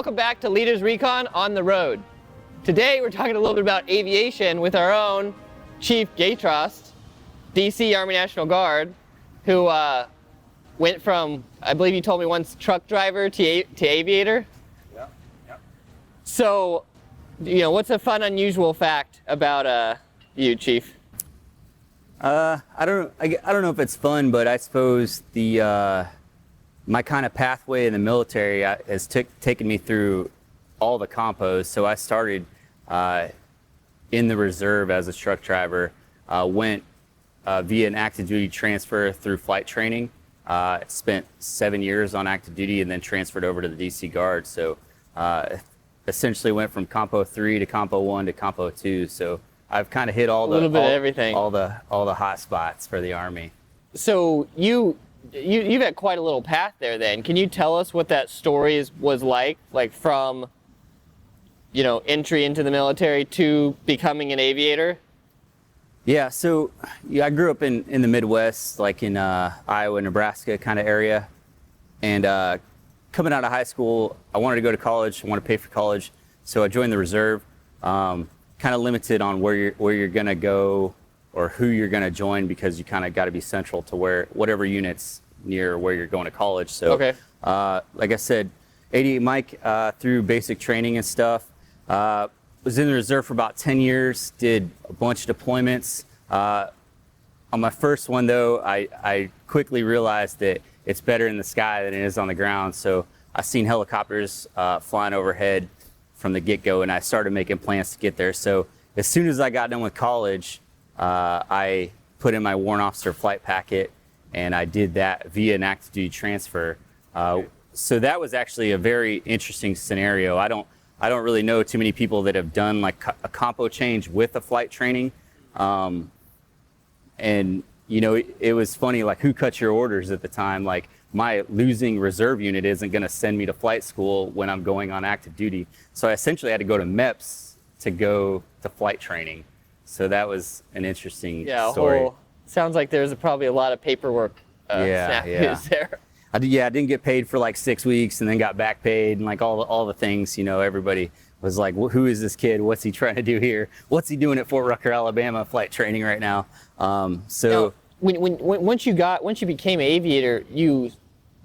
welcome back to Leaders Recon on the Road. Today we're talking a little bit about aviation with our own Chief Gatrost, DC Army National Guard, who went from, I believe you told me once, truck driver to aviator. Yeah. So, what's a fun, unusual fact about you, Chief? I don't know if it's fun, but I suppose my kind of pathway in the military has taken me through all the compos. So I started in the reserve as a truck driver, went via an active duty transfer through flight training. Spent 7 years on active duty and then transferred over to the DC Guard. So essentially went from Compo 3 to Compo 1 to Compo 2. So I've kind of hit all bit of everything, all the hot spots for the Army. So you've had quite a little path there then. Can you tell us what that story was like from, entry into the military to becoming an aviator? Yeah, so I grew up in the Midwest, like in Iowa, Nebraska kind of area. And coming out of high school, I wanted to go to college, I wanted to pay for college. So I joined the reserve, kind of limited on where you're going to go or who you're going to join, because you kind of got to be central to whatever units near where you're going to college. So, okay. Like I said, 88 Mike through basic training and stuff. Was in the reserve for about 10 years, did a bunch of deployments. On my first one though, I quickly realized that it's better in the sky than it is on the ground. So I seen helicopters flying overhead from the get-go, and I started making plans to get there. So as soon as I got done with college, I put in my warrant officer flight packet, and I did that via an active duty transfer. So that was actually a very interesting scenario. I don't really know too many people that have done like a compo change with a flight training. And it was funny, like who cut your orders at the time? Like my losing reserve unit isn't going to send me to flight school when I'm going on active duty. So I essentially had to go to MEPS to go to flight training. So that was an interesting story. Sounds like there's probably a lot of paperwork snafus there. I didn't get paid for like 6 weeks, and then got back paid, and like all the things. Everybody was like, "Who is this kid? What's he trying to do here? What's he doing at Fort Rucker, Alabama, flight training right now?" Now, once you became an aviator, you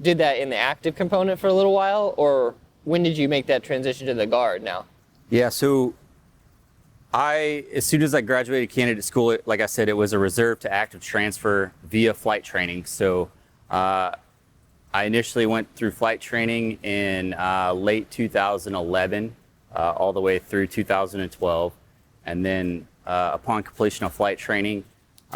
did that in the active component for a little while, or when did you make that transition to the Guard now? Yeah, so as soon as I graduated candidate school, like I said, it was a reserve to active transfer via flight training. So I initially went through flight training in late 2011, all the way through 2012. And then upon completion of flight training,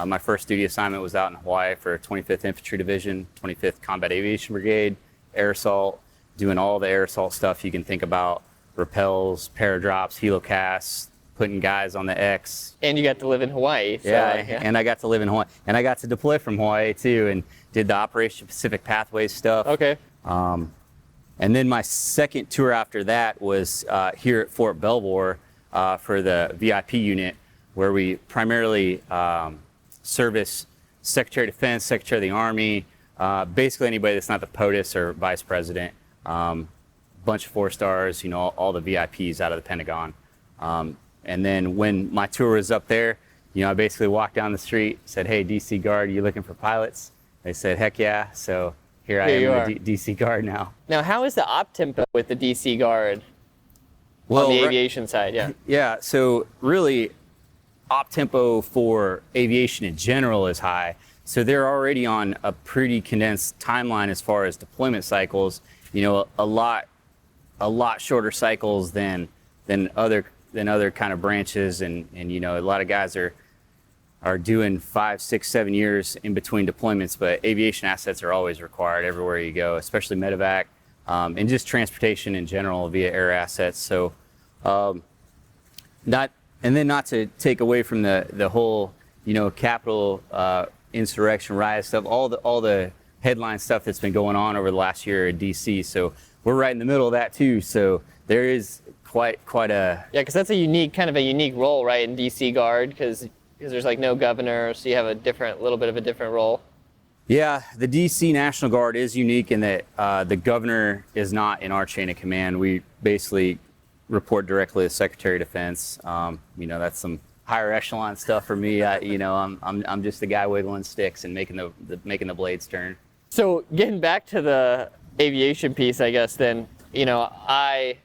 my first duty assignment was out in Hawaii for 25th Infantry Division, 25th Combat Aviation Brigade, air assault, doing all the air assault stuff you can think about: rappels, paradrops, helocasts, putting guys on the X. And you got to live in Hawaii. So, and I got to live in Hawaii. And I got to deploy from Hawaii too, and did the Operation Pacific Pathways stuff. Okay. And then my second tour after that was here at Fort Belvoir for the VIP unit, where we primarily service Secretary of Defense, Secretary of the Army, basically anybody that's not the POTUS or Vice President. Bunch of 4-stars, all the VIPs out of the Pentagon. And then when my tour was up there, I basically walked down the street, said, "Hey, DC Guard, you looking for pilots?" They said, "Heck yeah." So here I am in the DC Guard now. Now, how is the op tempo with the DC Guard on the aviation side? Yeah. Yeah, so really op tempo for aviation in general is high. So they're already on a pretty condensed timeline as far as deployment cycles, a lot shorter cycles than other kind of branches, and a lot of guys are doing 5, 6, 7 years in between deployments, but aviation assets are always required everywhere you go, especially medevac, and just transportation in general via air assets. So not to take away from the whole Capitol insurrection riot stuff, all the headline stuff that's been going on over the last year in DC. So we're right in the middle of that too. So there is quite a because that's a unique role, right, in DC Guard, because there's like no governor, so you have little bit of a different role. Yeah, the DC National Guard is unique in that the governor is not in our chain of command. We basically report directly to the Secretary of Defense. That's some higher echelon stuff for me. I'm just the guy wiggling sticks and making the blades turn. So getting back to the aviation piece, I guess then, I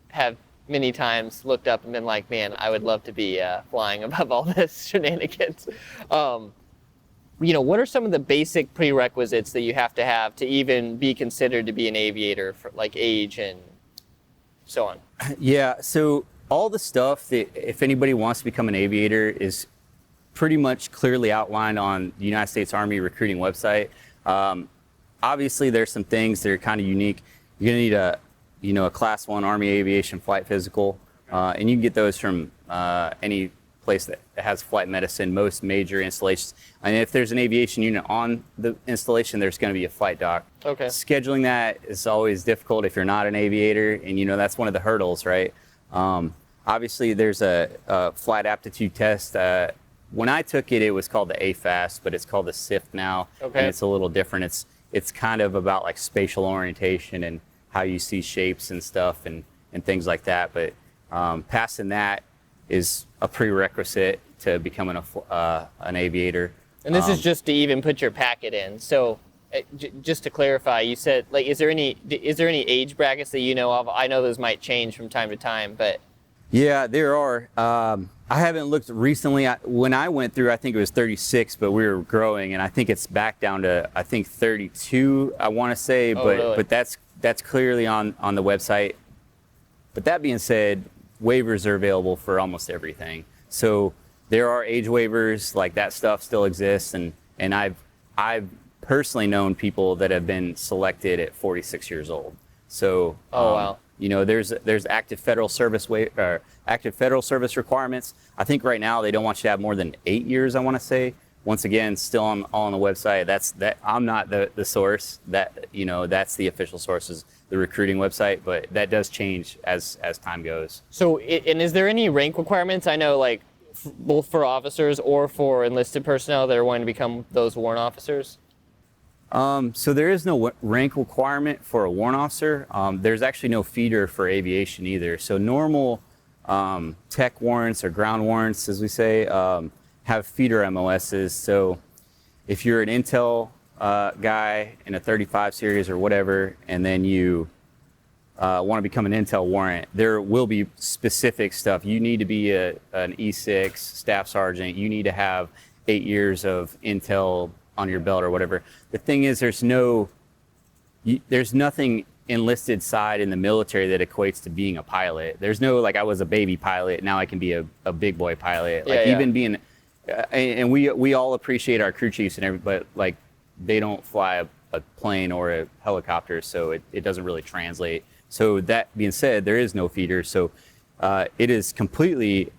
have many times looked up and been like, man, I would love to be flying above all this shenanigans. What are some of the basic prerequisites that you have to even be considered to be an aviator, for like age and so on? Yeah, so all the stuff that if anybody wants to become an aviator is pretty much clearly outlined on the United States Army recruiting website. Obviously, there's some things that are kind of unique. You're gonna need a Class 1 Army Aviation flight physical, and you can get those from any place that has flight medicine, most major installations. And if there's an aviation unit on the installation, there's going to be a flight doc. Okay. Scheduling that is always difficult if you're not an aviator, and that's one of the hurdles, right? Obviously, there's a flight aptitude test. When I took it, it was called the AFAS, but it's called the SIFT now, okay. And it's a little different. It's kind of about like spatial orientation and how you see shapes and stuff and things like that. But passing that is a prerequisite to becoming an aviator. And this is just to even put your packet in. So just to clarify, you said, like, is there any age brackets that you know of? I know those might change from time to time, but. Yeah, there are. I haven't looked recently. When I went through, I think it was 36, but we were growing, and I think it's back down to, I think 32, I want to say, really? But that's clearly on the website. But that being said, waivers are available for almost everything. So there are age waivers, like that stuff still exists, and I've personally known people that have been selected at 46 years old. So wow. There's active federal service active federal service requirements. I think right now they don't want you to have more than 8 years, I want to say. Once again, still all on the website. I'm not the source. That's the official source, is the recruiting website, but that does change as time goes. So, and is there any rank requirements? I know, like, both for officers or for enlisted personnel that are wanting to become those warrant officers? So there is no rank requirement for a warrant officer. There's actually no feeder for aviation either. So normal tech warrants or ground warrants, as we say, have feeder MOSs. So if you're an Intel guy in a 35 series or whatever, and then you want to become an Intel warrant, there will be specific stuff. You need to be an E6 staff sergeant. You need to have 8 years of Intel on your belt or whatever. The thing is, there's nothing enlisted side in the military that equates to being a pilot. There's no, like, I was a baby pilot, now I can be a big boy pilot. Like, even being, and we all appreciate our crew chiefs and everybody, but like, they don't fly a plane or a helicopter, so it doesn't really translate. So that being said, there is no feeder. So it is completely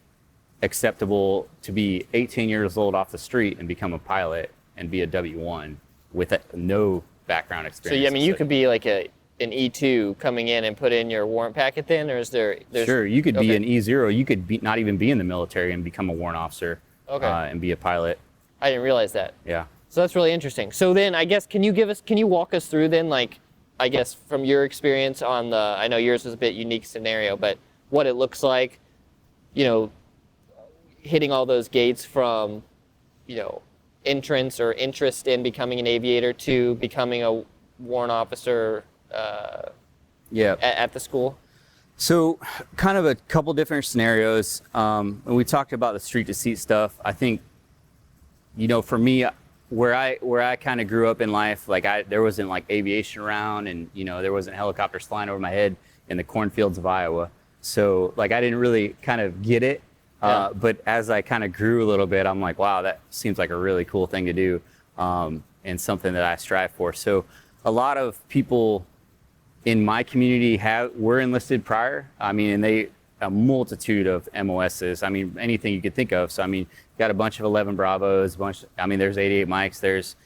acceptable to be 18 years old off the street and become a pilot and be a W1 with no background experience. So, you could be like an E2 coming in and put in your warrant packet then, or is there? Sure, you could be an E0. You could not even be in the military and become a warrant officer and be a pilot. I didn't realize that. Yeah. So that's really interesting. So then, I guess, can you walk us through then, like, I guess from your experience on I know yours was a bit unique scenario, but what it looks like, hitting all those gates from, entrance or interest in becoming an aviator to becoming a warrant officer at the school? So kind of a couple different scenarios. When we talked about the street to seat stuff, I think, for me, where I kind of grew up in life, like there wasn't like aviation around, and there wasn't helicopters flying over my head in the cornfields of Iowa. So like I didn't really kind of get it. But as I kind of grew a little bit, I'm like, wow, that seems like a really cool thing to do, and something that I strive for. So a lot of people in my community were enlisted prior. And a multitude of MOSs. Anything you could think of. So got a bunch of 11 Bravos, there's 88 Mikes, there's,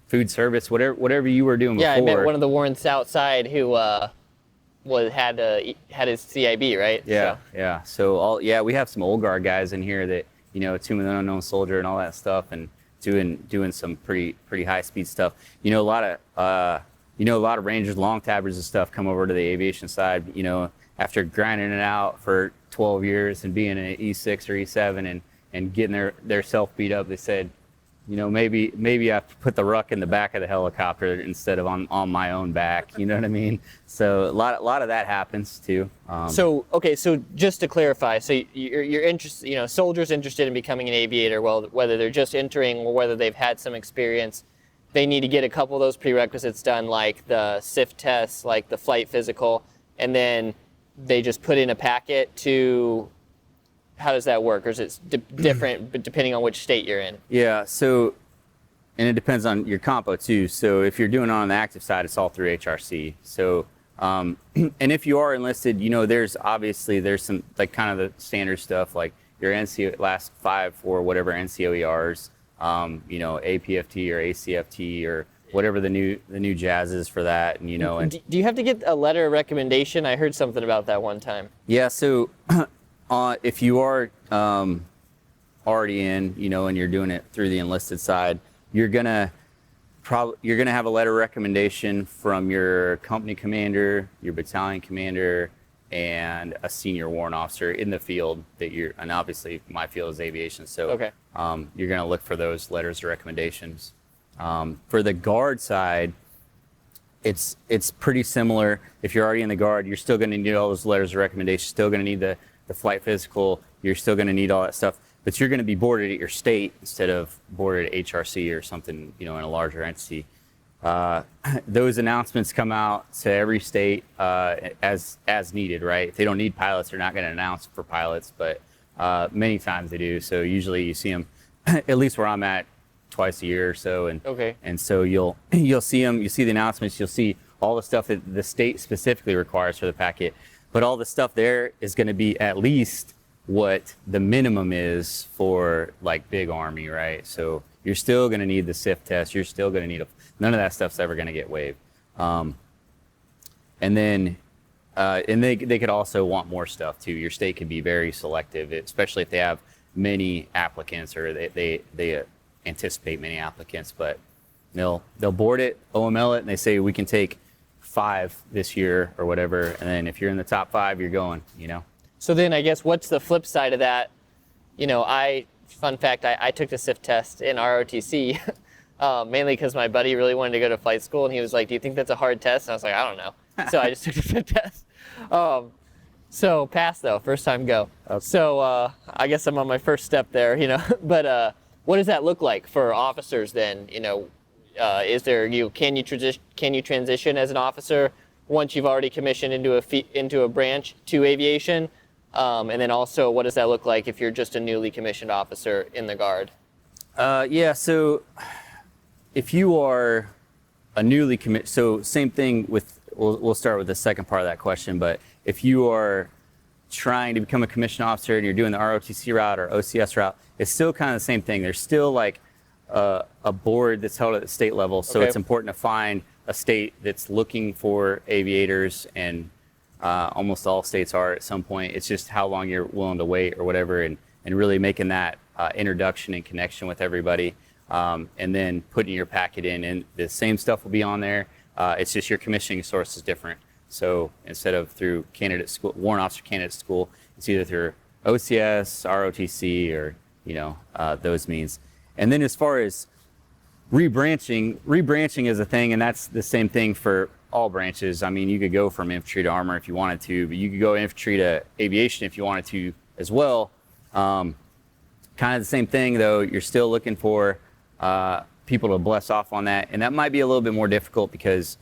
food service, whatever you were doing before. Yeah, I met one of the warrants outside who had his CIB, right? Yeah. So we have some old guard guys in here that, Tomb of the Unknown Soldier and all that stuff, and doing some pretty high speed stuff. You know, a lot of Rangers, long tabbers and stuff come over to the aviation side, you know, after grinding it out for 12 years and being an E6 or E7 and getting their self beat up. They said, you know, maybe I have to put the ruck in the back of the helicopter instead of on my own back. You know what I mean? So a lot of that happens too. So just to clarify, so you're interested, you know, soldiers interested in becoming an aviator, well, whether they're just entering or whether they've had some experience, they need to get a couple of those prerequisites done, like the SIF tests, like the flight physical, and then they just put in a packet to. How does that work, or is it different depending on which state you're in? Yeah, so, and it depends on your compo too. So if you're doing it on the active side, it's all through HRC. So, and if you are enlisted, you know, there's some like kind of the standard stuff, like your NCO last 5 for whatever NCOERs, you know, APFT or ACFT or whatever the new jazz is for that, and you know. And do you have to get a letter of recommendation? I heard something about that one time. Yeah, so. If you are already in, you know, and you're doing it through the enlisted side, you're gonna have a letter of recommendation from your company commander, your battalion commander, and a senior warrant officer in the field and obviously my field is aviation, so okay. You're gonna look for those letters of recommendations. For the guard side, it's pretty similar. If you're already in the guard, you're still gonna need all those letters of recommendation, still gonna need the flight physical, you're still going to need all that stuff, but you're going to be boarded at your state instead of boarded at HRC or something, you know, in a larger entity. Those announcements come out to every state as needed, right? If they don't need pilots, they're not going to announce for pilots, but many times they do. So usually you see them, at least where I'm at, twice a year or so, and so you'll see them. You see the announcements. You'll see all the stuff that the state specifically requires for the packet. But all the stuff there is going to be at least what the minimum is for like big Army, right? So you're still going to need the SIF test. You're still going to need none of that stuff's ever going to get waived. And then they could also want more stuff too. Your state can be very selective, especially if they have many applicants or they anticipate many applicants. But they'll board it, OML it, and they say we can take 5 this year or whatever, and then if you're in the top 5, you're going, you know. So then I guess what's the flip side of that? You know, fun fact, I took the SIF test in ROTC mainly because my buddy really wanted to go to flight school, and he was like, do you think that's a hard test? And I was like, I don't know. So I just took the SIF test. So passed though, first time go. Okay. So I guess I'm on my first step there, you know. But what does that look like for officers then, you know? Can you transition as an officer once you've already commissioned into a branch to aviation? And then also, what does that look like if you're just a newly commissioned officer in the Guard? Yeah, so if you are a newly commissioned, so same thing with, we'll start with the second part of that question, but if you are trying to become a commissioned officer and you're doing the ROTC route or OCS route, it's still kind of the same thing. There's still like a board that's held at the state level, so it's important to find a state that's looking for aviators, and almost all states are at some point. It's just how long you're willing to wait or whatever, and really making that introduction and connection with everybody, and then putting your packet in, and the same stuff will be on there. It's just your commissioning source is different. So instead of through candidate school, warrant officer candidate school, it's either through OCS, ROTC, or you know those means. And then as far as rebranching is a thing, and that's the same thing for all branches. I mean, you could go from infantry to armor if you wanted to, but you could go infantry to aviation if you wanted to as well. Kind of the same thing, though. You're still looking for people to bless off on that, and that might be a little bit more difficult because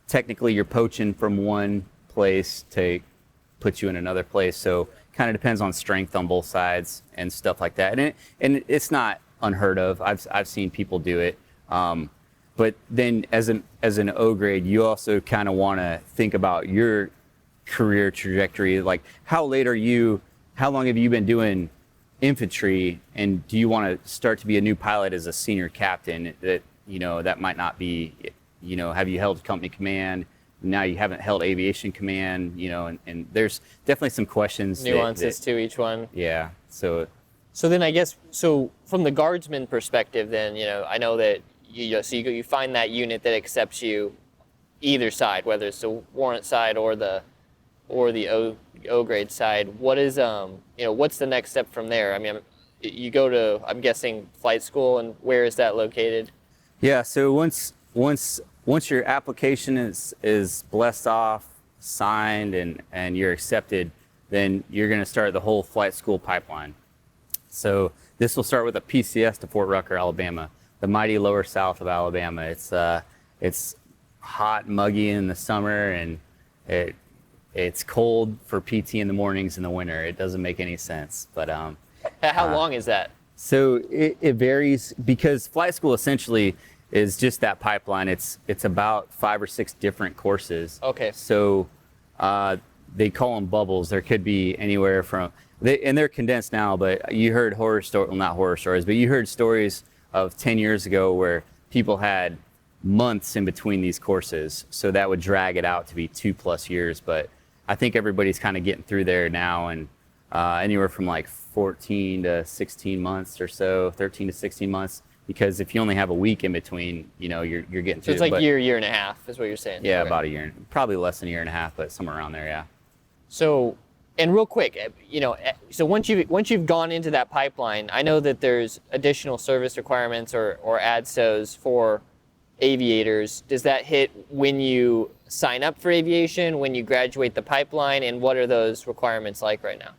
technically you're poaching from one place to put you in another place. So kind of depends on strength on both sides and stuff like that. And it's not unheard of. I've seen people do it. But then as an O grade, you also kind of want to think about your career trajectory. Like how long have you been doing infantry, and do you want to start to be a new pilot as a senior captain? That, you know, that might not be, you know, have you held company command? Now you haven't held aviation command, you know, and there's definitely some questions. Nuances to each one. Yeah. So So then I guess, so from the guardsman perspective then, I know that you find that unit that accepts you either side, whether it's the warrant side or the O grade side. What is what's the next step from there? I mean, you go to, I'm guessing, flight school, and where is that located? Yeah, so once your application is blessed off, signed, and you're accepted, then you're going to start the whole flight school pipeline. So this will start with a PCS to Fort Rucker, Alabama, the mighty lower south of Alabama. It's hot and muggy in the summer, and it's cold for PT in the mornings in the winter. It doesn't make any sense. But how long is that? So it varies, because flight school essentially is just that pipeline. It's about 5 or 6 different courses. Okay. So they call them bubbles. There could be anywhere from, and they're condensed now, but you heard not horror stories, but you heard stories of 10 years ago where people had months in between these courses. So that would drag it out to be 2+ years. But I think everybody's kind of getting through there now, and anywhere from like 14 to 16 months or so, 13 to 16 months. Because if you only have a week in between, you're getting through. So it's like year and a half is what you're saying. Yeah, okay. About a year, probably less than a year and a half, but somewhere around there, yeah. So, and real quick, so once you've gone into that pipeline, I know that there's additional service requirements or ADSOs for aviators. Does that hit when you sign up for aviation, when you graduate the pipeline, and what are those requirements like right now?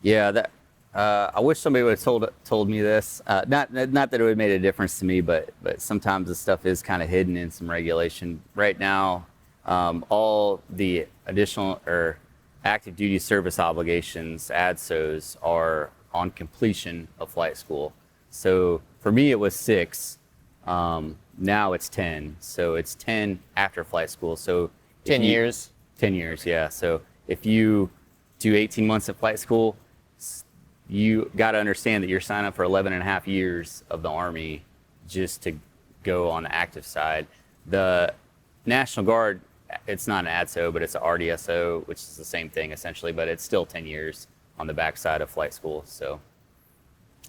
Yeah, I wish somebody would have told me this. Not that it would have made a difference to me, but sometimes the stuff is kind of hidden in some regulation. Right now, all the additional or active duty service obligations, ADSOs, are on completion of flight school. So for me, it was 6. Now it's 10. So it's 10 after flight school. So 10 years? 10 years, yeah. So if you do 18 months of flight school, you got to understand that you're signing up for 11 and a half years of the Army just to go on the active side. The National Guard, it's not an ADSO, but it's an RDSO, which is the same thing essentially, but it's still 10 years on the backside of flight school. So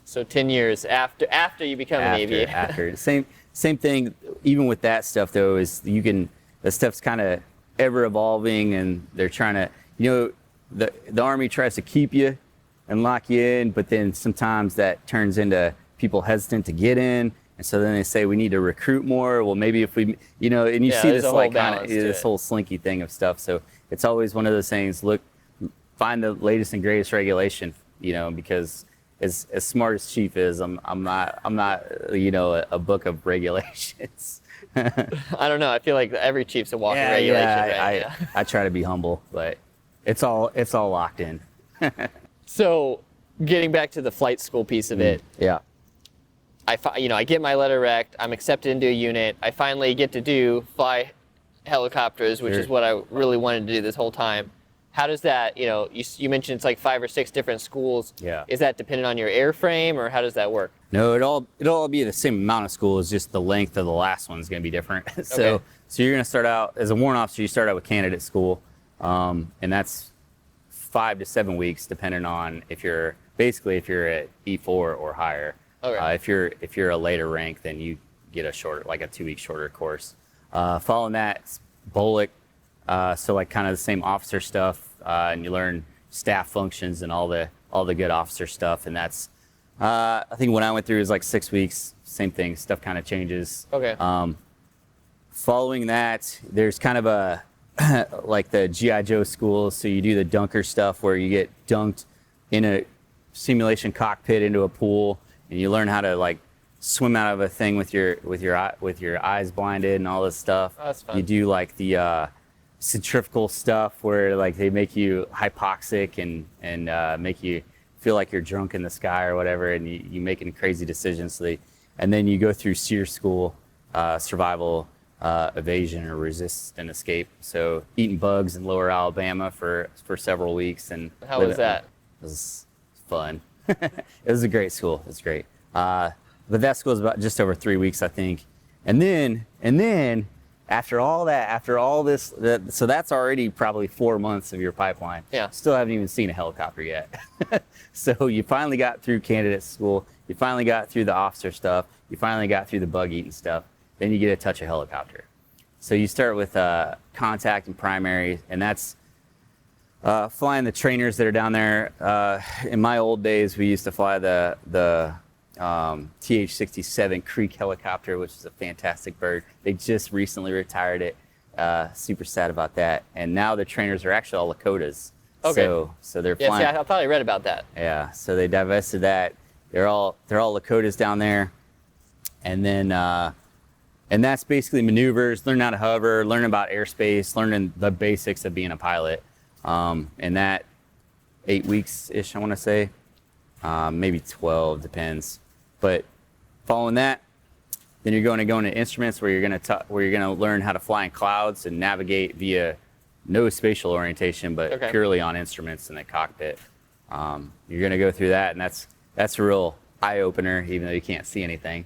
10 years after you become an aviator. After. Same thing, even with that stuff though, is the stuff's kind of ever evolving, and they're trying to, the Army tries to keep you and lock you in, but then sometimes that turns into people hesitant to get in, and so then they say we need to recruit more. Well, maybe if we, and you see this like kind of this whole slinky thing of stuff. So it's always one of those things. Look, find the latest and greatest regulation, because as smart as Chief is, I'm not a book of regulations. I don't know. I feel like every chief's a walking regulation. I try to be humble, but it's all locked in. So, getting back to the flight school piece of it. Yeah. I get my letter rec. I'm accepted into a unit. I finally get to fly helicopters, which is what I really wanted to do this whole time. How does that, you mentioned it's like 5 or 6 different schools. Yeah. Is that dependent on your airframe, or how does that work? No, it'll all be the same amount of school. It's just the length of the last one's going to be different. So you're going to start out as a warrant officer. You start out with candidate school, and that's 5 to 7 weeks, depending on if you're at E4 or higher. Okay. If you're a later rank, then you get a 2-week shorter course. Following that, it's BOLIC, so like kind of the same officer stuff, and you learn staff functions and all the good officer stuff, and that's I think when I went through it was like 6 weeks. Same thing, stuff kind of changes. Okay. Following that, there's kind of a like the G.I. Joe school, so you do the dunker stuff where you get dunked in a simulation cockpit into a pool, and you learn how to like swim out of a thing with your eyes blinded and all this stuff. Oh, that's fun. You do like the centrifugal stuff where like they make you hypoxic and make you feel like you're drunk in the sky or whatever, and you making crazy decisions. And then you go through SEER school, survival, evasion, or resist and escape. So eating bugs in lower Alabama for several weeks. And how was that? It was fun. It was a great school. It's great. But that school is about just over 3 weeks, I think. And then After all that, after all this, so that's already probably 4 months of your pipeline. Yeah. Still haven't even seen a helicopter yet. So you finally got through candidate school. You finally got through the officer stuff. You finally got through the bug eating stuff. Then you get to touch a helicopter. So you start with contact and primary, and that's flying the trainers that are down there. In my old days, we used to fly the TH-67 Creek helicopter, which is a fantastic bird. They just recently retired it. Super sad about that. And now the trainers are actually all Lakotas. Okay. So they're Yeah, flying. see, I probably read about that. Yeah. So they divested that. They're all Lakotas down there, and then and that's basically maneuvers, learning how to hover, learning about airspace, learning the basics of being a pilot. And that 8 weeks ish, I want to say, maybe 12, depends. But following that, then you're going to go into instruments where you're going to learn how to fly in clouds and navigate via no spatial orientation, but purely on instruments in the cockpit. You're going to go through that, and that's a real eye opener, even though you can't see anything.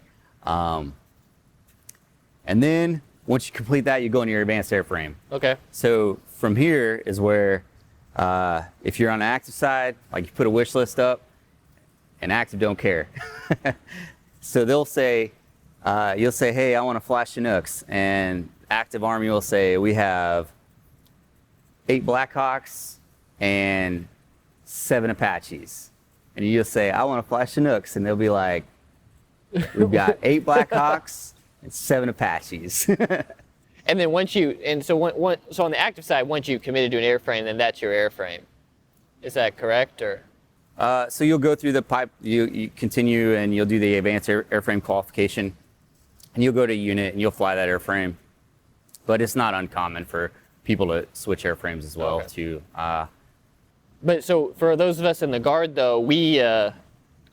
And then once you complete that, you go into your advanced airframe. Okay. So from here is where, if you're on the active side, like you put a wish list up, and active don't care. So they'll say, you'll say, hey, I want to fly Chinooks, and active Army will say, we have 8 Blackhawks and 7 Apaches. And you'll say, I want to fly Chinooks, and they'll be like, we've got 8 Blackhawks and 7 Apaches. And then so on the active side, once you've committed to an airframe, then that's your airframe. Is that correct, or? So you'll go through the pipe, you continue, and you'll do the advanced airframe qualification, and you'll go to a unit and you'll fly that airframe. But it's not uncommon for people to switch airframes as well too. But so for those of us in the Guard, though,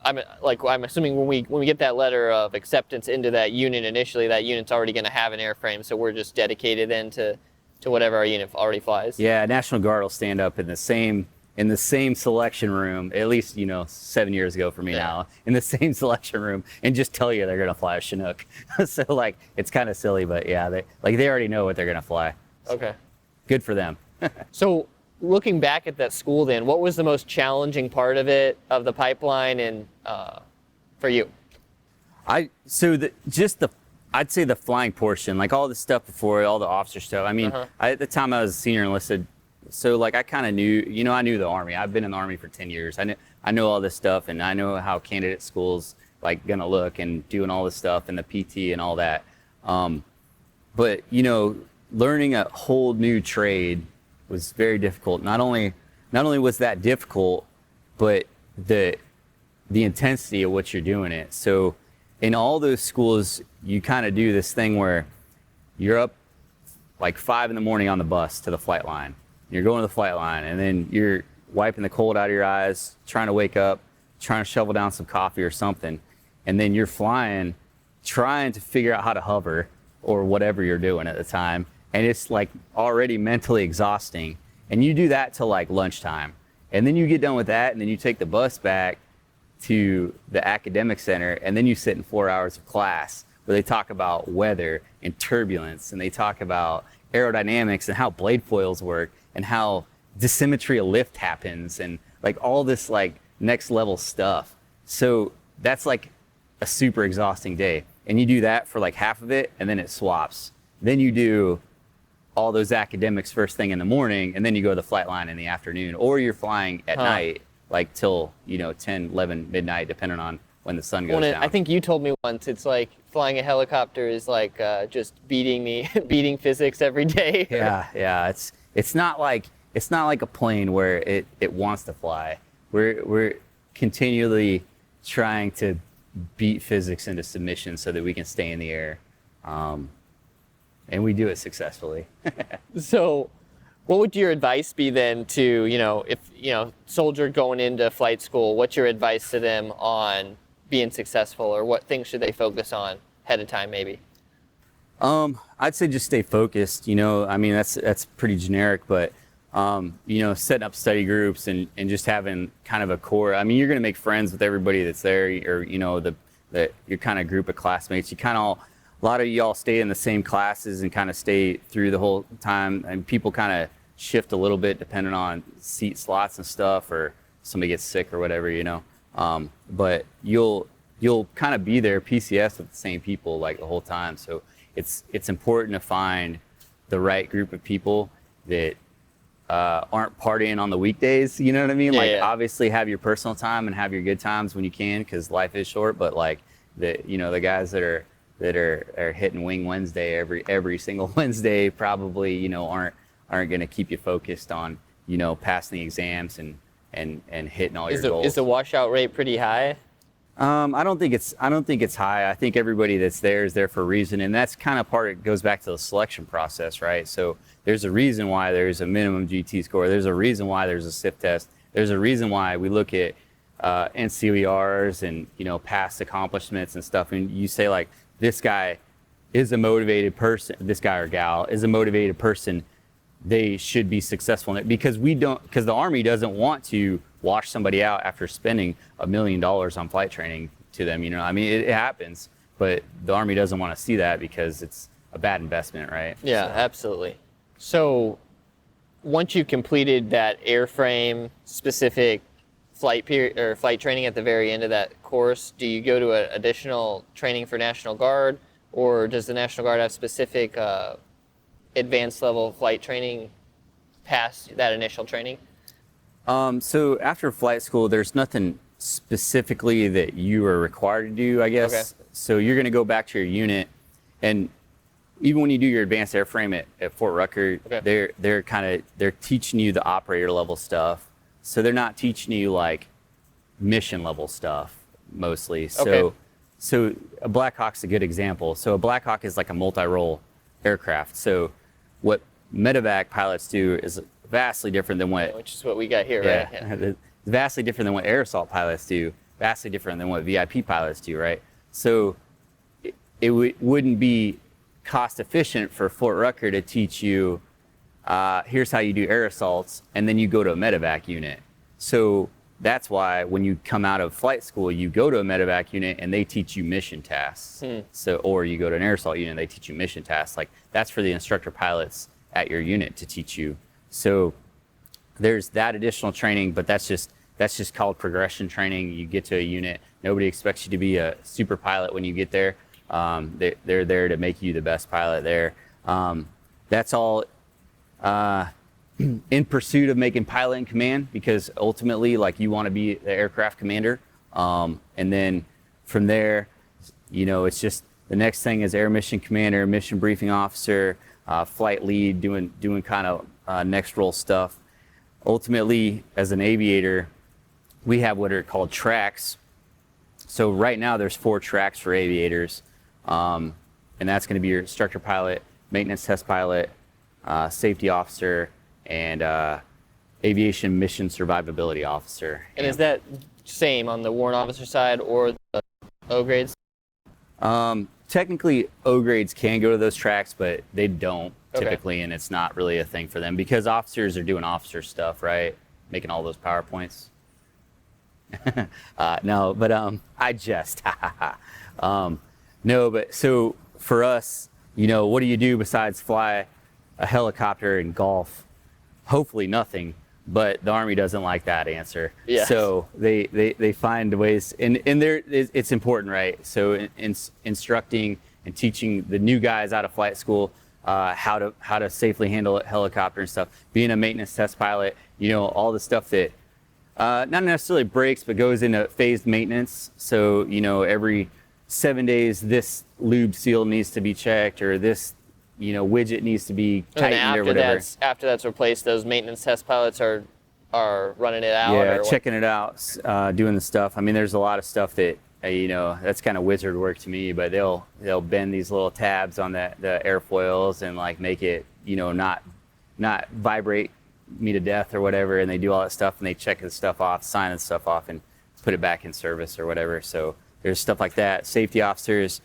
I'm assuming when we get that letter of acceptance into that unit initially, that unit's already going to have an airframe, so we're just dedicated then to whatever our unit already flies. Yeah, National Guard will stand up in the same selection room, at least 7 years ago for me now, in the same selection room, and just tell you they're going to fly a Chinook. So like it's kind of silly, but yeah, they already know what they're going to fly. Okay. Good for them. So looking back at that school then, what was the most challenging part of it, of the pipeline, and for you? I'd say the flying portion, like all the stuff before, all the officer stuff. I mean, at the time I was a senior enlisted, so like I kind of knew, I knew the Army. I've been in the Army for 10 years. I know all this stuff, and I know how candidate school's like gonna look, and doing all this stuff and the PT and all that. But learning a whole new trade was very difficult. Not only was that difficult, but the intensity of what you're doing it. So in all those schools, you kind of do this thing where you're up like 5 in the morning on the bus to the flight line. You're going to the flight line, and then you're wiping the cold out of your eyes, trying to wake up, trying to shovel down some coffee or something. And then you're flying, trying to figure out how to hover or whatever you're doing at the time. And it's like already mentally exhausting. And you do that till like lunchtime. And then you get done with that, and then you take the bus back to the academic center, and then you sit in 4 hours of class where they talk about weather and turbulence, and they talk about aerodynamics and how blade foils work and how dissymmetry of lift happens, and like all this like next level stuff. So that's like a super exhausting day. And you do that for like half of it, and then it swaps. Then you do all those academics first thing in the morning, and then you go to the flight line in the afternoon, or you're flying at night, like till 10, 11, midnight, depending on when the sun goes down. I think you told me once, it's like flying a helicopter is like just beating physics every day. Yeah. It's not like a plane where it wants to fly. We're continually trying to beat physics into submission so that we can stay in the air. And we do it successfully. So what would your advice be then to, if, soldier going into flight school, what's your advice to them on being successful, or what things should they focus on ahead of time maybe? I'd say just stay focused. I mean, that's pretty generic, but, setting up study groups and just having kind of a core. I mean, you're going to make friends with everybody that's there, or, your kind of group of classmates. You kind of a lot of y'all stay in the same classes and kind of stay through the whole time, and people kind of shift a little bit depending on seat slots and stuff, or somebody gets sick or whatever, you know. But you'll kind of be there PCS with the same people like the whole time. So it's important to find the right group of people that aren't partying on the weekdays, you know what I mean? Obviously have your personal time and have your good times when you can, because life is short, but like the guys that are hitting Wing Wednesday every single Wednesday probably, you know, aren't going to keep you focused on, you know, passing the exams and hitting all your goals. Is the washout rate pretty high? I don't think it's high. I think everybody that's there is there for a reason, and that's kind of it goes back to the selection process, right? So there's a reason why there's a minimum GT score. There's a reason why there's a SIP test. There's a reason why we look at NCOERs and, you know, past accomplishments and stuff. And you say like, this guy is a motivated person. This guy or gal is a motivated person. They should be successful in it, because the Army doesn't want to wash somebody out after spending $1 million on flight training to them. You know, I mean, it happens, but the Army doesn't want to see that because it's a bad investment, right? Yeah, so. Absolutely. So once you completed that airframe specific flight period or flight training at the very end of that course, do you go to an additional training for National Guard, or does the National Guard have specific advanced level flight training past that initial training? So after flight school, there's nothing specifically that you are required to do, I guess. Okay. So you're going to go back to your unit, and even when you do your advanced airframe at Fort Rucker, okay, they're teaching you the operator level stuff. So they're not teaching you like mission level stuff mostly. So a Black Hawk's a good example. So a Black Hawk is like a multi-role aircraft. So what medevac pilots do is vastly different than which is what we got here, right? Yeah. Vastly different than what air assault pilots do, vastly different than what VIP pilots do, right? So it wouldn't be cost efficient for Fort Rucker to teach you, here's how you do air assaults, and then you go to a medevac unit. So that's why when you come out of flight school, you go to a medevac unit and they teach you mission tasks. So, or you go to an air assault unit and they teach you mission tasks. Like, that's for the instructor pilots at your unit to teach you. So there's that additional training, but that's just called progression training. You get to a unit, nobody expects you to be a super pilot when you get there. They're there to make you the best pilot there. That's all in pursuit of making pilot in command, because ultimately, like, you want to be the aircraft commander. And then from there, you know, it's just the next thing is air mission commander, mission briefing officer, flight lead, doing kind of next role stuff. Ultimately, as an aviator, we have what are called tracks. So right now there's 4 tracks for aviators, and that's going to be your instructor pilot, maintenance test pilot, safety officer, and aviation mission survivability officer. And is that same on the warrant officer side or the O grades? Technically, O grades can go to those tracks, but they don't typically, and it's not really a thing for them because officers are doing officer stuff, right? Making all those PowerPoints. No, but I jest. No, but so for us, you know, what do you do besides fly a helicopter and golf? Hopefully nothing, but the Army doesn't like that answer. Yes. So they find ways, and there it's important, right? So in instructing and teaching the new guys out of flight school how to safely handle a helicopter and stuff. Being a maintenance test pilot, you know, all the stuff that not necessarily breaks, but goes into phased maintenance. So, you know, every 7 days, this lube seal needs to be checked, or this, you know, widget needs to be tightened or whatever. After that's replaced, those maintenance test pilots are running it out. Yeah, checking it out, doing the stuff. I mean, there's a lot of stuff that, you know, that's kind of wizard work to me, but they'll bend these little tabs on the airfoils and like make it, you know, not vibrate me to death or whatever, and they do all that stuff and they check the stuff off, sign the stuff off, and put it back in service or whatever. So there's stuff like that. Safety officers,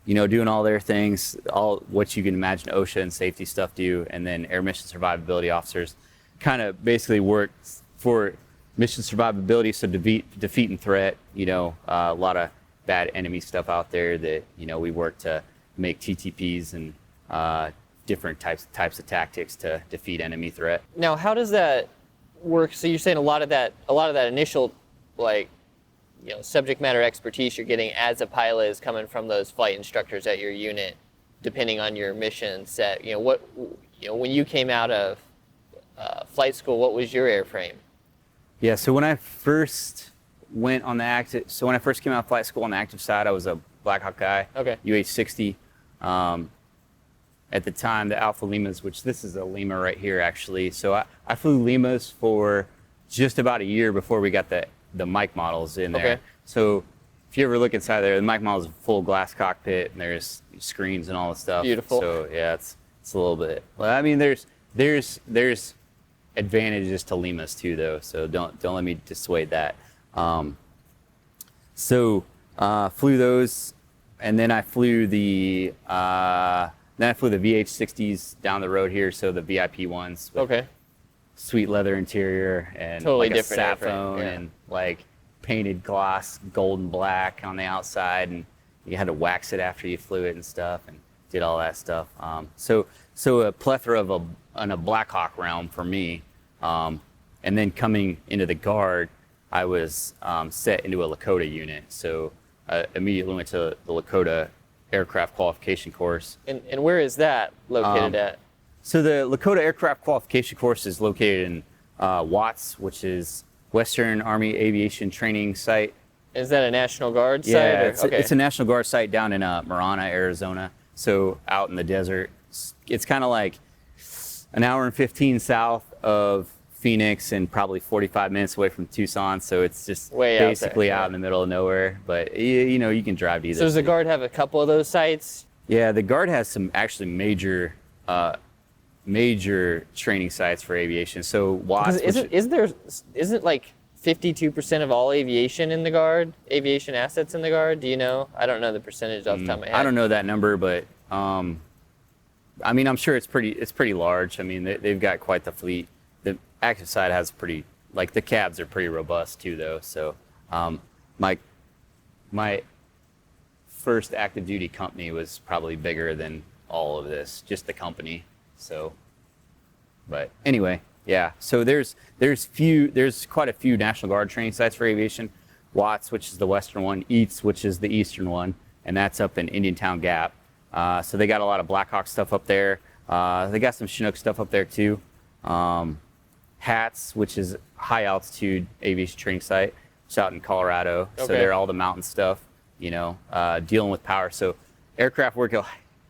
you know, doing all their things, all what you can imagine OSHA and safety stuff do, and then air mission survivability officers kind of basically work for mission survivability, so defeat and threat, you know, a lot of bad enemy stuff out there that, you know, we work to make TTPs and different types of tactics to defeat enemy threat. Now, how does that work? So you're saying a lot of that initial, like, subject matter expertise you're getting as a pilot is coming from those flight instructors at your unit, depending on your mission set. When you came out of flight school, what was your airframe? Yeah, so when I first came out of flight school on the active side, I was a Black Hawk guy, Okay. UH-60. At the time, the Alpha Limas, which this is a Lima right here, actually. So I flew Limas for just about a year before we got the Mike models in there. Okay. So if you ever look inside there, the Mike model is a full glass cockpit, and there's screens and all the stuff. Beautiful. So yeah, it's a little bit. Well, I mean, there's advantages to Limas too, though. So don't let me dissuade that. Flew those, and then I flew the VH-60s down the road here, so the VIP ones. Okay. Sweet leather interior and Totally like different a airframe, saphone yeah. and like painted gloss golden black on the outside, and you had to wax it after you flew it and stuff, and did all that stuff. So a plethora of a Black Hawk realm for me. And then coming into the Guard, I was set into a Lakota unit. So I immediately went to the Lakota aircraft qualification course. And where is that located at? So the Lakota aircraft qualification course is located in Watts, which is Western Army Aviation Training Site. Is that a National Guard site? Yeah, or? it's a National Guard site down in Marana, Arizona. So out in the desert. It's kind of like an hour and 15 south of Phoenix and probably 45 minutes away from Tucson. So it's just basically out in the middle of nowhere. But you can drive to either. So does the Guard have a couple of those sites? Yeah, the Guard has some actually major training sites for aviation. So Watts. Isn't like 52% of all aviation in the Guard, aviation assets in the Guard? Do you know? I don't know the percentage off the top of my head. I don't know that number, but I mean, I'm sure it's pretty large. I mean, they've got quite the fleet. The active side has the cabs are pretty robust too, though. So my first active duty company was probably bigger than all of this, just the company. So, but anyway, yeah. So there's quite a few National Guard training sites for aviation. Watts, which is the western one, Eats, which is the eastern one, and that's up in Indiantown Gap. So they got a lot of Black Hawk stuff up there. They got some Chinook stuff up there too. Hats, which is high altitude aviation training site, it's out in Colorado. Okay. So they're all the mountain stuff, dealing with power. So aircraft work a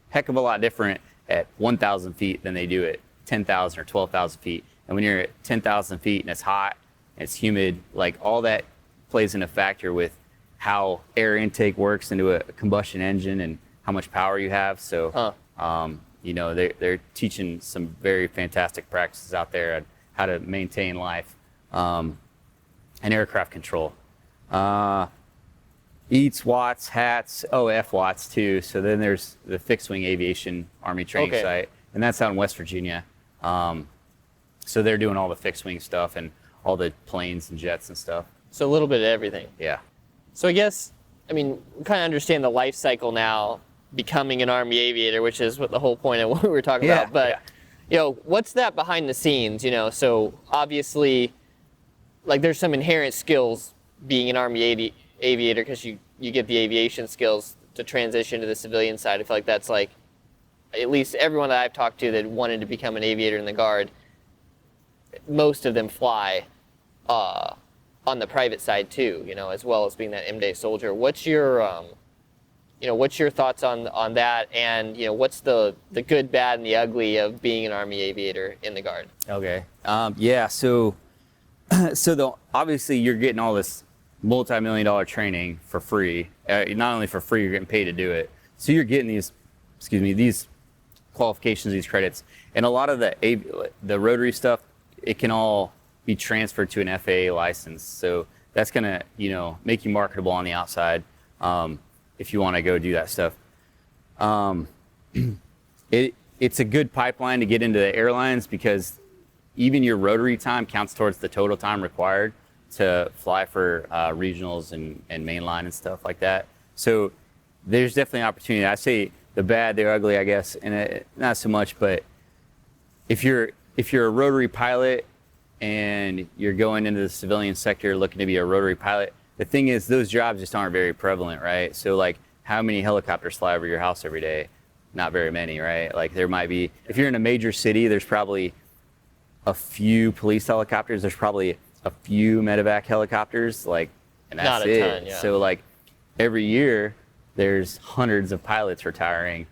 heck of a lot different at 1,000 feet than they do at 10,000 or 12,000 feet. And when you're at 10,000 feet and it's hot, and it's humid, like all that plays in a factor with how air intake works into a combustion engine and how much power you have. So, they're teaching some very fantastic practices out there on how to maintain life and aircraft control. Eats, Watts, Hats, F-Watts too. So then there's the Fixed Wing Aviation Army Training Site, and that's out in West Virginia. So they're doing all the fixed wing stuff and all the planes and jets and stuff. So a little bit of everything. Yeah. So I guess, we kind of understand the life cycle now, becoming an Army Aviator, which is what the whole point of what we were talking about. But, what's that behind the scenes, So obviously, there's some inherent skills being an Army Aviator because you get the aviation skills to transition to the civilian side. I feel like that's at least everyone that I've talked to that wanted to become an aviator in the Guard, most of them fly on the private side too, as well as being that M-Day soldier. What's your thoughts on that, and what's the good, bad, and the ugly of being an Army Aviator in the Guard? Okay. So obviously you're getting all this multi-million-dollar training for free. Not only for free, you're getting paid to do it. So you're getting these qualifications, these credits, and a lot of the rotary stuff, it can all be transferred to an FAA license. So that's gonna, make you marketable on the outside if you want to go do that stuff. It's a good pipeline to get into the airlines because even your rotary time counts towards the total time required to fly for regionals and mainline and stuff like that. So there's definitely an opportunity. I say the bad, the ugly, I guess, and not so much. But if you're a rotary pilot and you're going into the civilian sector looking to be a rotary pilot, the thing is those jobs just aren't very prevalent, right? So like, how many helicopters fly over your house every day? Not very many, right? Like there might be, if you're in a major city, there's probably a few police helicopters. There's probably a few medevac helicopters, like, and that's Not a it. ton, yeah. So like every year there's hundreds of pilots retiring,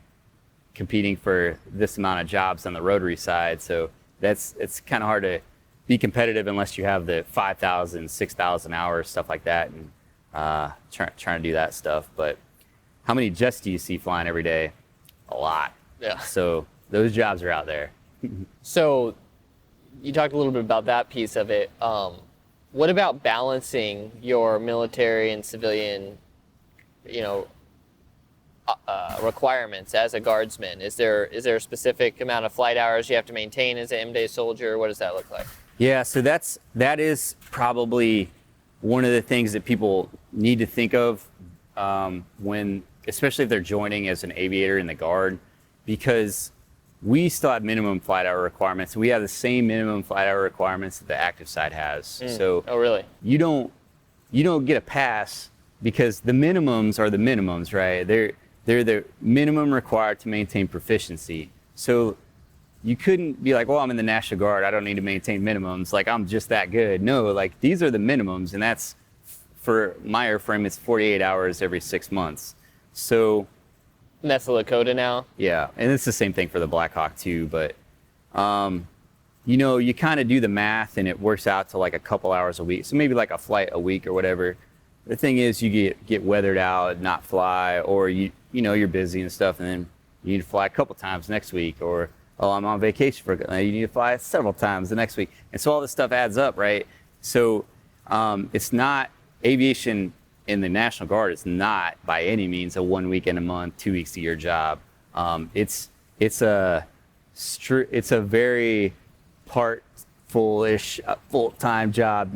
competing for this amount of jobs on the rotary side. So it's kind of hard to be competitive unless you have the 5,000, 6,000 hours, stuff like that, and trying to do that stuff. But how many jets do you see flying every day? A lot. Yeah. So those jobs are out there. So you talked a little bit about that piece of it. What about balancing your military and civilian, requirements as a guardsman? Is there a specific amount of flight hours you have to maintain as an M-Day soldier? What does that look like? Yeah, so that is probably one of the things that people need to think of when, especially if they're joining as an aviator in the Guard, because we still have minimum flight hour requirements. We have the same minimum flight hour requirements that the active side has. So oh, really? You don't get a pass because the minimums are the minimums, right? They're the minimum required to maintain proficiency. So you couldn't be like, well, I'm in the National Guard, I don't need to maintain minimums, like I'm just that good. No, like these are the minimums, and that's, for my airframe, it's 48 hours every 6 months. So, and that's the Lakota now? Yeah, and it's the same thing for the Black Hawk too, but you kind of do the math and it works out to like a couple hours a week. So maybe like a flight a week or whatever. The thing is you get weathered out, not fly, or you're busy and stuff, and then you need to fly a couple times next week, or I'm on vacation you need to fly several times the next week. And so all this stuff adds up, right? So it's not aviation in the National Guard. It's not by any means a 1 weekend a month, 2 weeks a year job. It's a very full-ish, full-time job.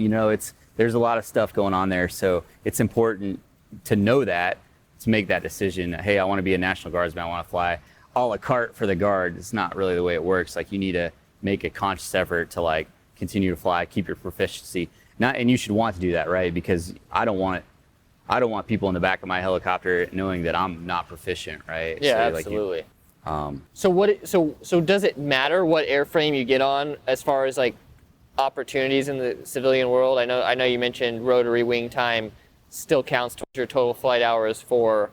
There's a lot of stuff going on there. So it's important to know that, to make that decision. Hey, I want to be a National Guardsman. I want to fly a la carte for the Guard. It's not really the way it works. Like, you need to make a conscious effort to like continue to fly, keep your proficiency. And you should want to do that, right? Because I don't want people in the back of my helicopter knowing that I'm not proficient, right? Yeah, so, absolutely. So does it matter what airframe you get on as far as like opportunities in the civilian world? I know you mentioned rotary wing time still counts towards your total flight hours for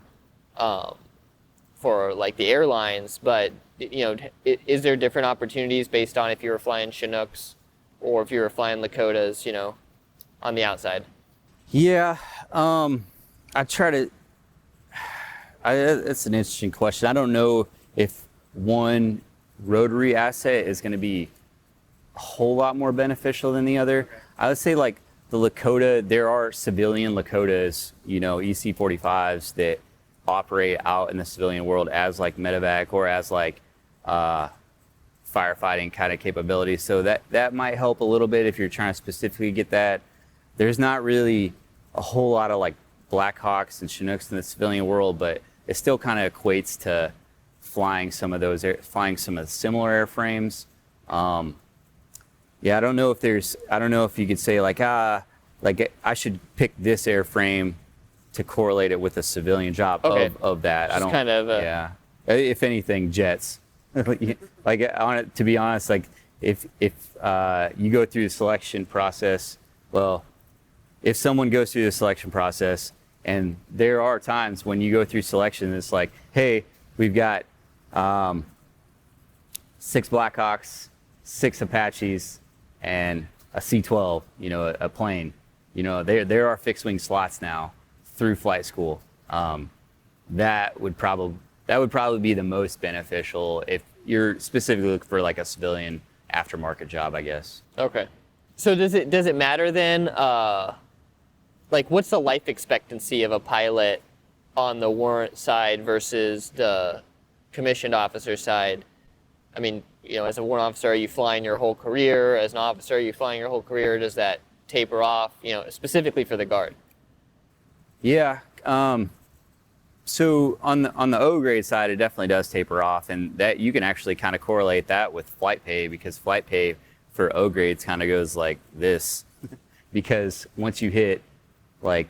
like the airlines, but is there different opportunities based on if you were flying Chinooks or if you were flying Lakotas, on the outside? Yeah, it's an interesting question. I don't know if one rotary asset is going to be a whole lot more beneficial than the other. I would say like the Lakota, there are civilian Lakotas, EC-45s that operate out in the civilian world as like medevac or as like firefighting kind of capabilities. So that might help a little bit if you're trying to specifically get that. There's not really a whole lot of like Black Hawks and Chinooks in the civilian world, but it still kind of equates to flying some of the similar airframes. Yeah, I don't know if you could say like I should pick this airframe to correlate it with a civilian job of that. Just yeah. If anything, jets. Like, to be honest, like if you go through the selection process, well, if someone goes through the selection process, and there are times when you go through selection, it's like, hey, we've got 6 Blackhawks, 6 Apaches, and a C-12, a plane. There are fixed wing slots now through flight school. That would probably be the most beneficial if you're specifically looking for like a civilian aftermarket job, I guess. Okay. So does it matter then? Like, what's the life expectancy of a pilot on the warrant side versus the commissioned officer side? I mean, as a warrant officer, are you flying your whole career? As an officer, are you flying your whole career? Does that taper off, specifically for the Guard? Yeah. So on the O grade side, it definitely does taper off, and that you can actually kind of correlate that with flight pay, because flight pay for O grades kind of goes like this, because once you hit like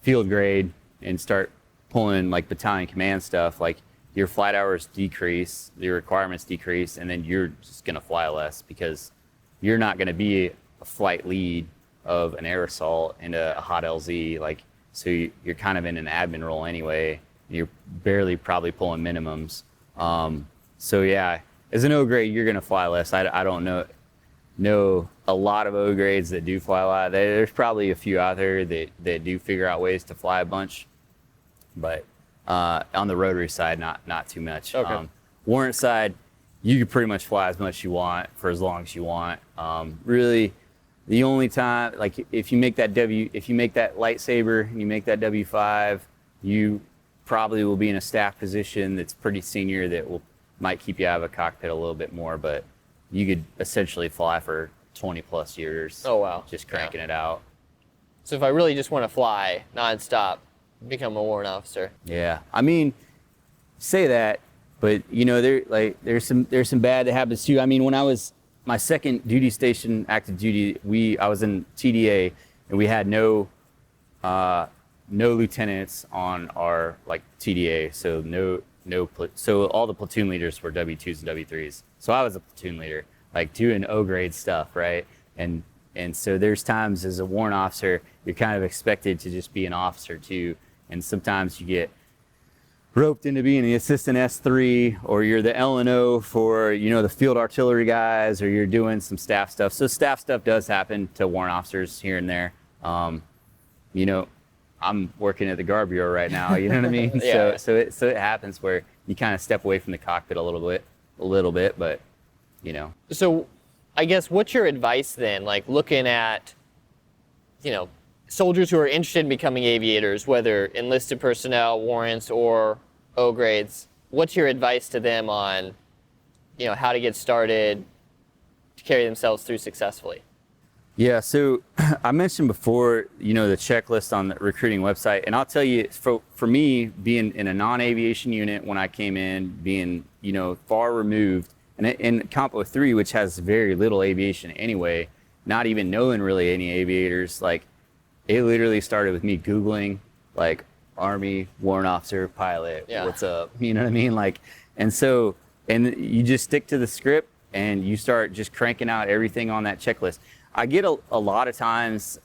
field grade and start pulling like battalion command stuff, like your flight hours decrease, your requirements decrease, and then you're just gonna fly less because you're not gonna be a flight lead of an air assault and a hot LZ, like. So you're kind of in an admin role anyway. You're barely probably pulling minimums. So yeah, as an O grade, you're gonna fly less. I don't know a lot of O grades that do fly a lot. There's probably a few out there that do figure out ways to fly a bunch, but on the rotary side, not too much. Okay. Warrant side, you can pretty much fly as much as you want for as long as you want. Really. The only time, like if you make that lightsaber and you make that W5, you probably will be in a staff position that's pretty senior that might keep you out of a cockpit a little bit more, but you could essentially fly for 20 plus years. Oh, wow. Just cranking it out. So if I really just want to fly nonstop, become a warrant officer. Yeah, I mean, say that, but you know, there's some bad that happens too. I mean, when I was my second duty station, active duty, I was in TDA, and we had no lieutenants on our like TDA, so all the platoon leaders were W2s and W3s. So I was a platoon leader, like doing O grade stuff, right? And so there's times as a warrant officer, you're kind of expected to just be an officer too, and sometimes you get roped into being the assistant S3, or you're the L&O for, you know, the field artillery guys, or you're doing some staff stuff. So staff stuff does happen to warrant officers here and there. You know, I'm working at the guard bureau right now, you know what I mean? Yeah. So it happens where you kind of step away from the cockpit a little bit, but you know. So I guess what's your advice then, like looking at, you know, soldiers who are interested in becoming aviators, whether enlisted personnel, warrants, or O grades? What's your advice to them on, you know, how to get started to carry themselves through successfully? Yeah, so I mentioned before, you know, the checklist on the recruiting website, and I'll tell you, for me, being in a non-aviation unit when I came in, being, you know, far removed, and in Compo 3, which has very little aviation anyway, not even knowing really any aviators, like, it literally started with me Googling, like, Army, warrant officer, pilot, what's up? You know what I mean? Like, and you just stick to the script and you start just cranking out everything on that checklist. I get a lot of times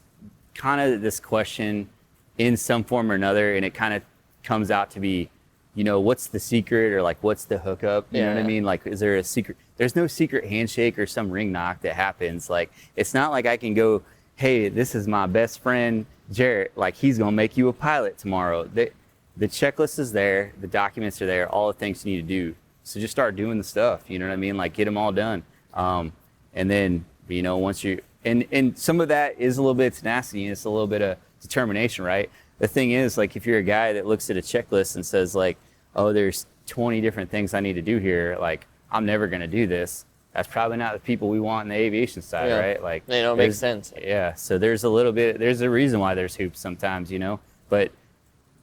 kind of this question in some form or another, and it kind of comes out to be, you know, what's the secret, or like, what's the hookup? You know what I mean? Like, is there a secret? There's no secret handshake or some ring knock that happens. Like, it's not like I can go, hey, this is my best friend, Jarrett, like he's gonna make you a pilot tomorrow. The checklist is there, the documents are there, all the things you need to do. So just start doing the stuff, you know what I mean? Like, get them all done. And then, you know, once you, and some of that is a little bit of tenacity, and it's a little bit of determination, right? The thing is, like, if you're a guy that looks at a checklist and says like, oh, there's 20 different things I need to do here, like, I'm never gonna do this. That's probably not the people we want in the aviation side, right? Like, you know, it makes sense. Yeah, so there's a reason why there's hoops sometimes, you know. But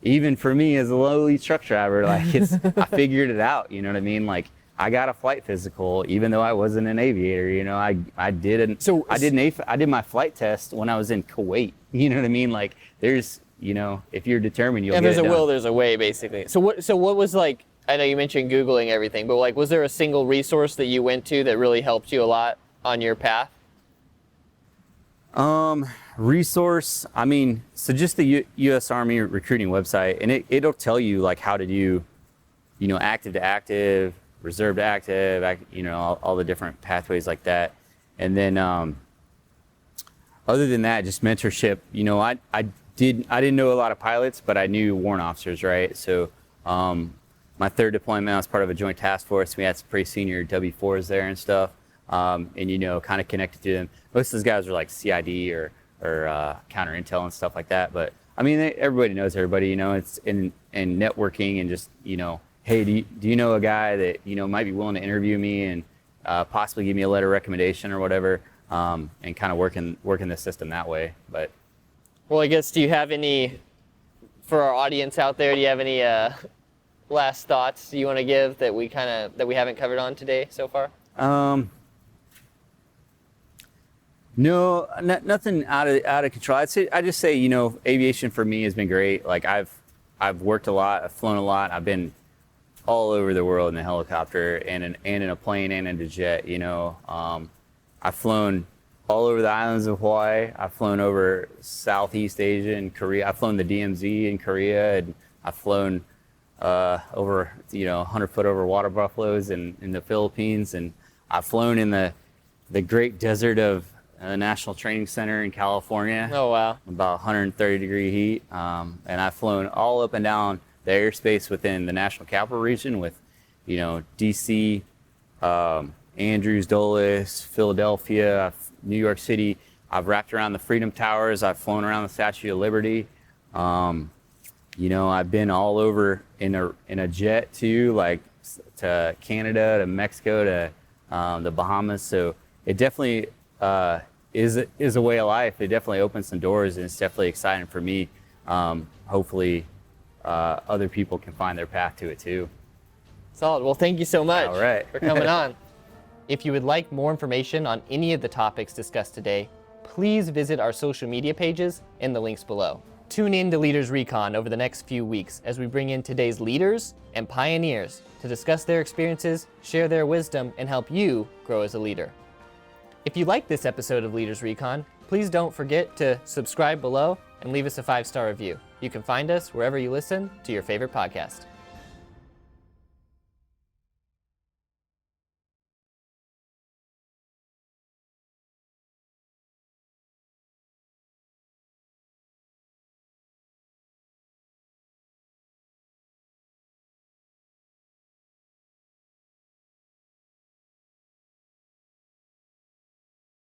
even for me as a lowly truck driver, like, I figured it out, you know what I mean? Like, I got a flight physical, even though I wasn't an aviator, you know. I did my flight test when I was in Kuwait, you know what I mean? Like, there's, you know, if you're determined, you'll get it done. There's a will, there's a way, basically. So what was, like, I know you mentioned Googling everything, but like, was there a single resource that you went to that really helped you a lot on your path? Resource, I mean, so just the U.S. Army recruiting website, and it'll tell you like how to do, you know, active to active, reserve to active, you know, all the different pathways like that. And then, other than that, just mentorship. You know, I didn't know a lot of pilots, but I knew warrant officers, right? So, my third deployment, I was part of a joint task force. We had some pretty senior W4s there and stuff, and, you know, kind of connected to them. Most of those guys were like CID or counter intel and stuff like that. But I mean, everybody knows everybody, you know. It's in networking and just, you know, hey, do you know a guy that, you know, might be willing to interview me and possibly give me a letter of recommendation or whatever, and kind of working the system that way. But well, I guess, do you have any for our audience out there, do you have any last thoughts you want to give that we haven't covered on today so far? No, nothing out of control. I just say, aviation for me has been great. Like I've worked a lot, I've flown a lot, I've been all over the world in a helicopter and in a plane and in a jet. I've flown all over the islands of Hawaii. I've flown over Southeast Asia and Korea. I've flown the DMZ in Korea, and I've flown over 100 foot over water buffaloes in the Philippines, and I've flown in the great desert of National Training Center in California. Oh, wow. About 130 degree heat. And I've flown all up and down the airspace within the National Capital Region with, DC, Andrews, Dulles, Philadelphia, New York City. I've wrapped around the Freedom Towers. I've flown around the Statue of Liberty. I've been all over in a jet too, like to Canada, to Mexico, to the Bahamas. So it definitely is a way of life. It definitely opens some doors, and it's definitely exciting for me. Hopefully, other people can find their path to it too. Solid. Well, thank you so much All right. for coming on. If you would like more information on any of the topics discussed today, please visit our social media pages in the links below. Tune in to Leaders Recon over the next few weeks as we bring in today's leaders and pioneers to discuss their experiences, share their wisdom, and help you grow as a leader. If you like this episode of Leaders Recon, please don't forget to subscribe below and leave us a 5-star review. You can find us wherever you listen to your favorite podcast.